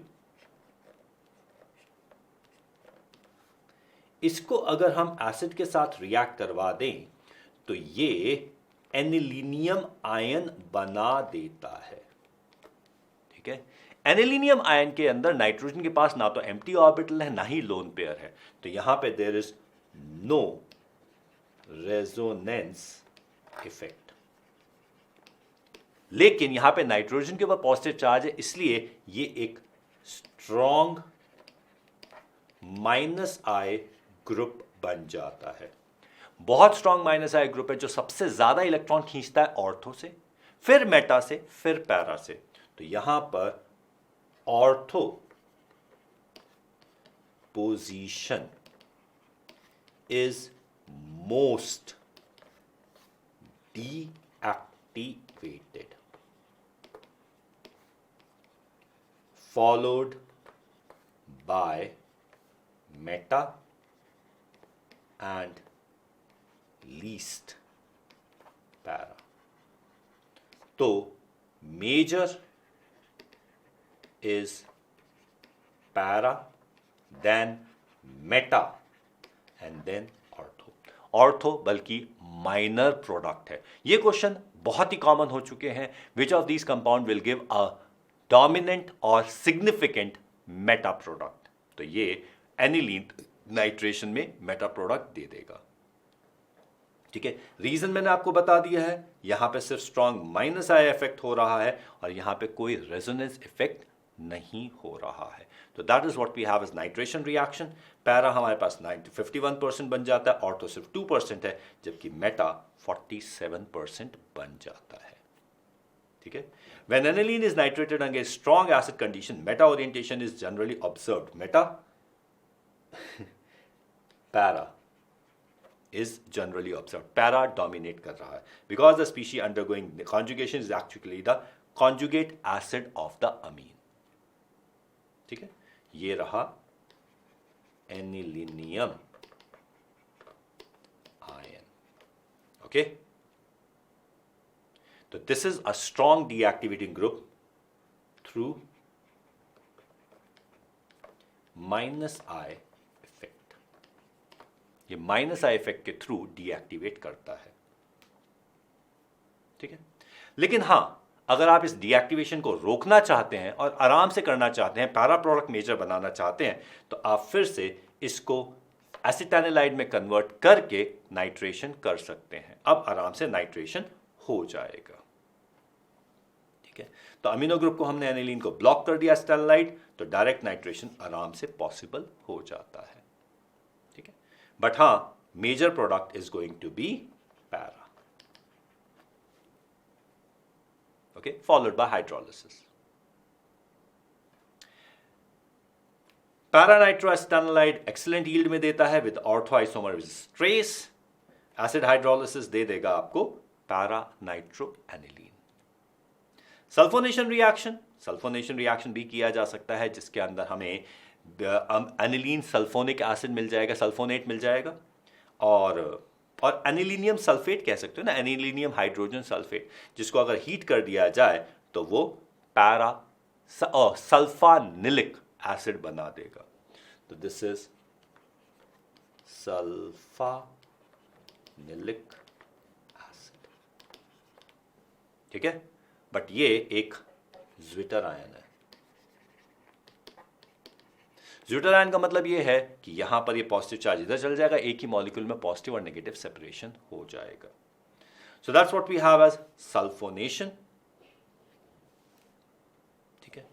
इसको अगर हम एसिड के साथ रिएक्ट करवा दें तो ये एनिलीनियम आयन बना देता है। ठीक है। एनिलीनियम आयन के अंदर नाइट्रोजन के पास ना तो एम्प्टी ऑर्बिटल है ना ही लोन पेयर है, तो यहां पे there is no resonance effect. लेकिन यहां पे नाइट्रोजन के ऊपर पॉजिटिव चार्ज है, इसलिए ये एक स्ट्रॉन्ग -I ग्रुप बन जाता है। बहुत स्ट्रॉन्ग -I ग्रुप है जो सबसे ज्यादा इलेक्ट्रॉन खींचता है ऑर्थो से, फिर मेटा से, फिर पैरा से। तो यहां पर ortho position is most deactivated, followed by meta and least para. तो major is para, then meta and then ortho. Ortho बल्कि माइनर प्रोडक्ट है। ये क्वेश्चन बहुत ही कॉमन हो चुके हैं। Which of these compound will give a dominant और significant Meta product. तो ये एनिलीन नाइट्रेशन में मेटा प्रोडक्ट दे देगा। ठीक है। रीजन मैंने आपको बता दिया है, यहां पे सिर्फ स्ट्रॉन्ग -I इफेक्ट हो रहा है और यहां पे कोई रेजोनेंस इफेक्ट नहीं हो रहा है। तो that is what we have as nitration reaction. Para हमारे पास 51% बन जाता है, ऑर्थो सिर्फ 2% है, जबकि मेटा 47% बन जाता है। ठीक है। When aniline is nitrated under strong acid condition, meta orientation is generally observed. Meta para is generally observed. Para dominate कर रहा है because the species undergoing conjugation is actually the conjugate acid of the amine. ठीक है। ये रहा anilinium ion. Okay. तो this is a strong deactivating group through -I effect. ये -I effect के थ्रू डीएक्टिवेट करता है। ठीक है। लेकिन हां, अगर आप इस डीएक्टिवेशन को रोकना चाहते हैं और आराम से करना चाहते हैं, पैरा प्रोडक्ट मेजर बनाना चाहते हैं, तो आप फिर से इसको एसिटानिलाइड में कन्वर्ट करके नाइट्रेशन कर सकते हैं। अब आराम से नाइट्रेशन हो जाएगा। ठीक है। तो अमीनो ग्रुप को हमने एनिलीन को ब्लॉक कर दिया एसिटानिलाइड, तो डायरेक्ट नाइट्रेशन आराम से पॉसिबल हो जाता है। ठीक है। बट हाँ, major product is going to be para. Okay, followed by hydrolysis. Para-nitroacetanilide excellent yield में देता है with orthoisomer trace. Acid hydrolysis दे देगा आपको para-nitroaniline. सल्फोनेशन रिएक्शन भी किया जा सकता है जिसके अंदर हमें एनिलीन सल्फोनिक एसिड मिल जाएगा, सल्फोनेट मिल जाएगा, और एनिलीनियम सल्फेट कह सकते हो ना, एनिलीनियम हाइड्रोजन सल्फेट, जिसको अगर हीट कर दिया जाए तो वो सल्फानिलिक एसिड बना देगा. तो दिस इज सल्फानिलिक एसिड. ठीक है, बट ये एक ज्विटर आयन है. ज्विटर आयन का मतलब ये है कि यहां पर ये पॉजिटिव चार्ज इधर चल जाएगा, एक ही मॉलिक्यूल में पॉजिटिव और नेगेटिव सेपरेशन हो जाएगा. So that's what we have as sulphonation. ठीक है,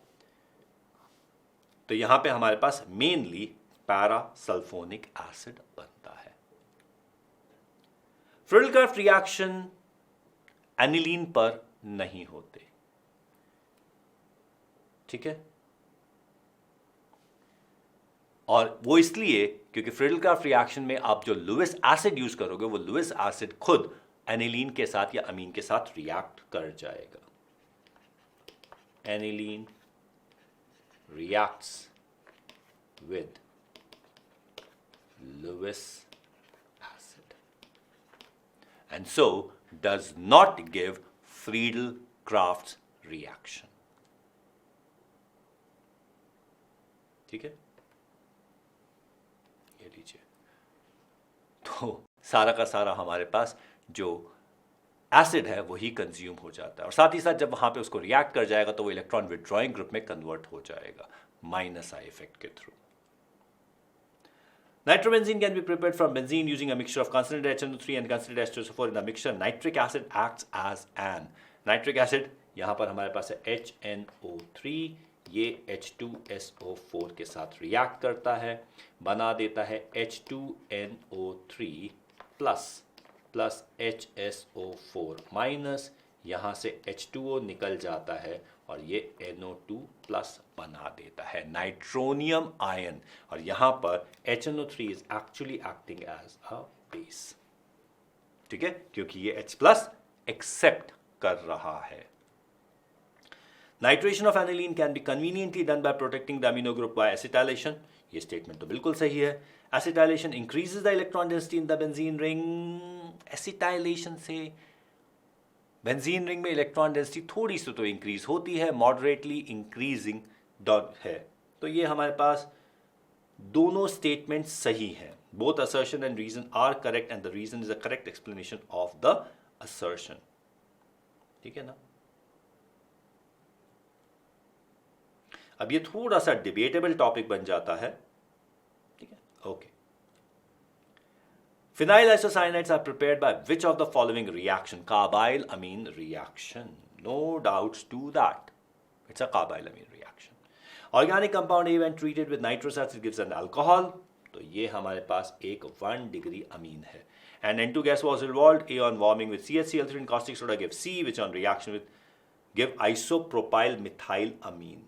तो यहां पे हमारे पास मेनली पैरासल्फोनिक एसिड बनता है. फ्रिडल-क्राफ्ट रिएक्शन एनिलीन पर नहीं होते. ठीक है, और वो इसलिए क्योंकि फ्रिडल-क्राफ्ट रिएक्शन में आप जो लुईस एसिड यूज करोगे वो लुईस एसिड खुद एनिलीन के साथ या अमीन के साथ रिएक्ट कर जाएगा. Aniline reacts with Lewis acid and so does not give Friedel-Crafts reaction. ठीक है, ये लीजिए. तो सारा का सारा हमारे पास जो एसिड है वही कंज्यूम हो जाता है, और साथ ही साथ जब वहां पे उसको रिएक्ट कर जाएगा तो वो इलेक्ट्रॉन विड्रॉइंग ग्रुप में कन्वर्ट हो जाएगा माइनस आई इफेक्ट के through. Nitrobenzene can be prepared from benzene using a mixture of concentrated HNO3 and concentrated H2SO4. In the mixture, nitric acid acts as an. Nitric acid यहां पर हमारे पास है HNO3, ये H2SO4 के साथ react करता है, बना देता है H2NO3 प्लस HSO4 माइनस, यहां से H2O निकल जाता है और ये NO2 प्लस बना देता है नाइट्रोनियम आयन, और यहां पर HNO3 is actually acting as a base. ठीक है, क्योंकि ये H प्लस एक्सेप्ट कर रहा है. Nitration of aniline can be conveniently done by protecting the amino group by acetylation. ये स्टेटमेंट तो बिल्कुल सही है. Acetylation increases the electron density in the benzene ring. Acetylation से बेंजीन रिंग में इलेक्ट्रॉन डेंसिटी थोड़ी सी तो इंक्रीज होती है, मॉडरेटली इंक्रीजिंग है. तो ये हमारे पास दोनों स्टेटमेंट सही हैं. Both assertion and reason are correct and the reason is the correct explanation of the assertion. ठीक है ना. अब ये थोड़ा सा डिबेटेबल टॉपिक बन जाता है. ठीक है, okay. Phenyl isocyanates are prepared by which of the following reaction? Carbyl amine reaction. No doubts to that. It's a carbyl amine reaction. Organic compound A when treated with nitrous acid gives an alcohol. तो ये हमारे पास एक 1 degree amine है. And N2 gas was involved. A on warming with CHCl3 and caustic soda gives C, which on reaction with give isopropyl methyl amine.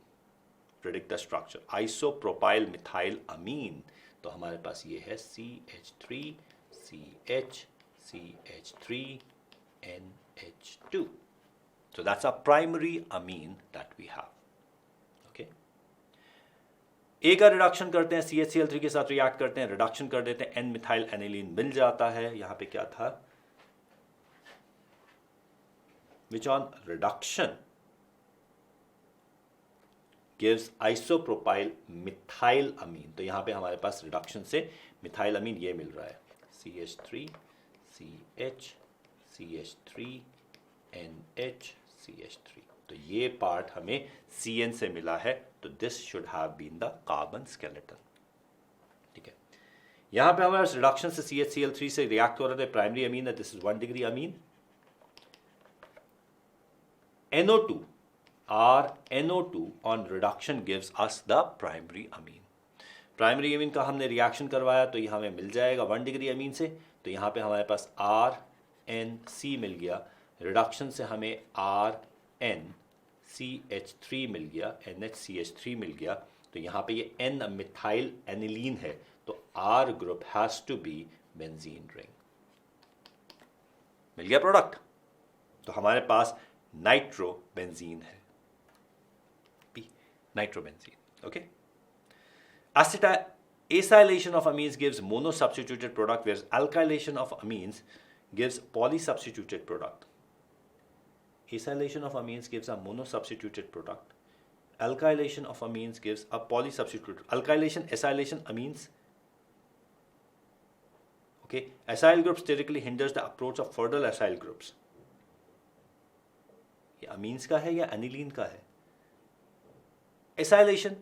Predict the structure. Isopropyl methyl amine. तो हमारे पास ये है CH3 CH3NH2. So that's a primary amine that we have. Okay. A का reduction करते हैं CHCl3 के साथ react करते हैं, रिडक्शन कर देते हैं, N मिथाइल एनिलीन मिल जाता है. यहां पे क्या था, which on reduction gives isopropyl methyl amine. तो यहां पे हमारे पास रिडक्शन से मिथाइल अमीन ये मिल रहा है CH3 CH CH3 NH CH3. तो ये पार्ट हमें CN से मिला है, तो this should have been the carbon skeleton. ठीक है, यहां पे हमारे रिडक्शन से CHCl3 से रिएक्ट हो रहा है प्राइमरी अमीन है. This is 1 degree amine. NO2 on reduction gives us the primary amine. Primary amine का हमने रिएक्शन करवाया तो ये हमें मिल जाएगा 1 डिग्री एमीन से, तो यहाँ पे हमारे पास RNC मिल गया। रिडक्शन से हमें RNCH3 मिल गया, NHCH3 मिल गया। तो यहाँ पे ये N मिथाइल एनिलीन है, तो R group has to be benzene ring. मिल गया प्रोडक्ट, तो हमारे पास नाइट्रोबेंजीन है, nitrobenzene. Okay, acylation of amines gives monosubstituted product, whereas alkylation of amines gives polysubstituted product. Acylation of amines gives a monosubstituted product. Alkylation of amines gives a polysubstituted. Alkylation, acylation, amines. Okay, acyl group sterically hinders the approach of further acyl groups. ये amines का है या aniline का है? Acylation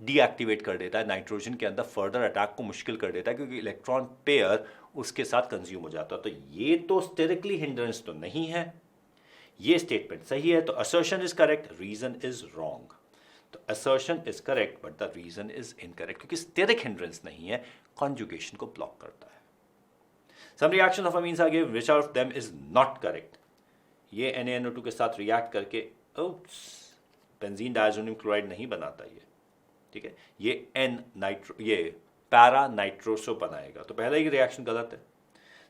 deactivate कर देता है nitrogen के अंदर, फर्दर अटैक को मुश्किल कर देता है क्योंकि इलेक्ट्रॉन पेयर उसके साथ कंज्यूम हो जाता है। तो ये तो स्टेरिकली हिंड्रेंस तो नहीं है, ये स्टेटमेंट सही है, तो assertion is correct, reason is wrong. तो assertion is correct but the reason is incorrect, क्योंकि स्टेरिक हिंड्रेंस नहीं है, कॉन्जुगेशन को ब्लॉक करता है। Some reaction of amines are given, which of them is not correct. ये NaNO2 के साथ रिएक्ट करके बेंजीन डायज़ोनियम क्लोराइड नहीं बनाता ये, ठीक है, ये पैरा नाइट्रोसो बनाएगा, तो पहले ही रिएक्शन गलत है।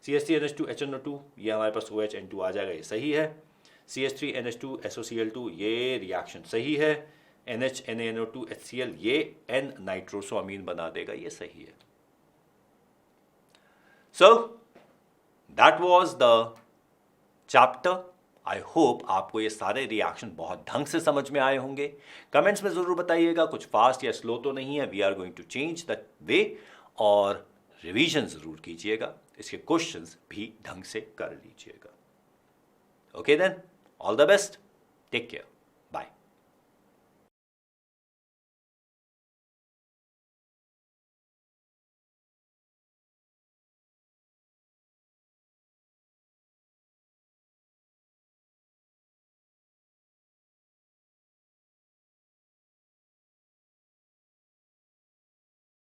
CH3NH2 HNO2, ये हमारे पास OHN2 आ जाएगा, ये सही है। CH3NH2 SOCl2, ये रिएक्शन सही है। NHNaNO2 HCl, ये N नाइट्रोसो अमीन बना देगा, ये सही है। So that was the chapter. I hope आपको ये सारे रिएक्शन बहुत ढंग से समझ में आए होंगे। कमेंट्स में ज़रूर बताइएगा कुछ फास्ट या स्लो तो नहीं है। We are going to change the way, और रिवीजन ज़रूर कीजिएगा, इसके क्वेश्चंस भी ढंग से कर लीजिएगा। Okay then, all the best, take care.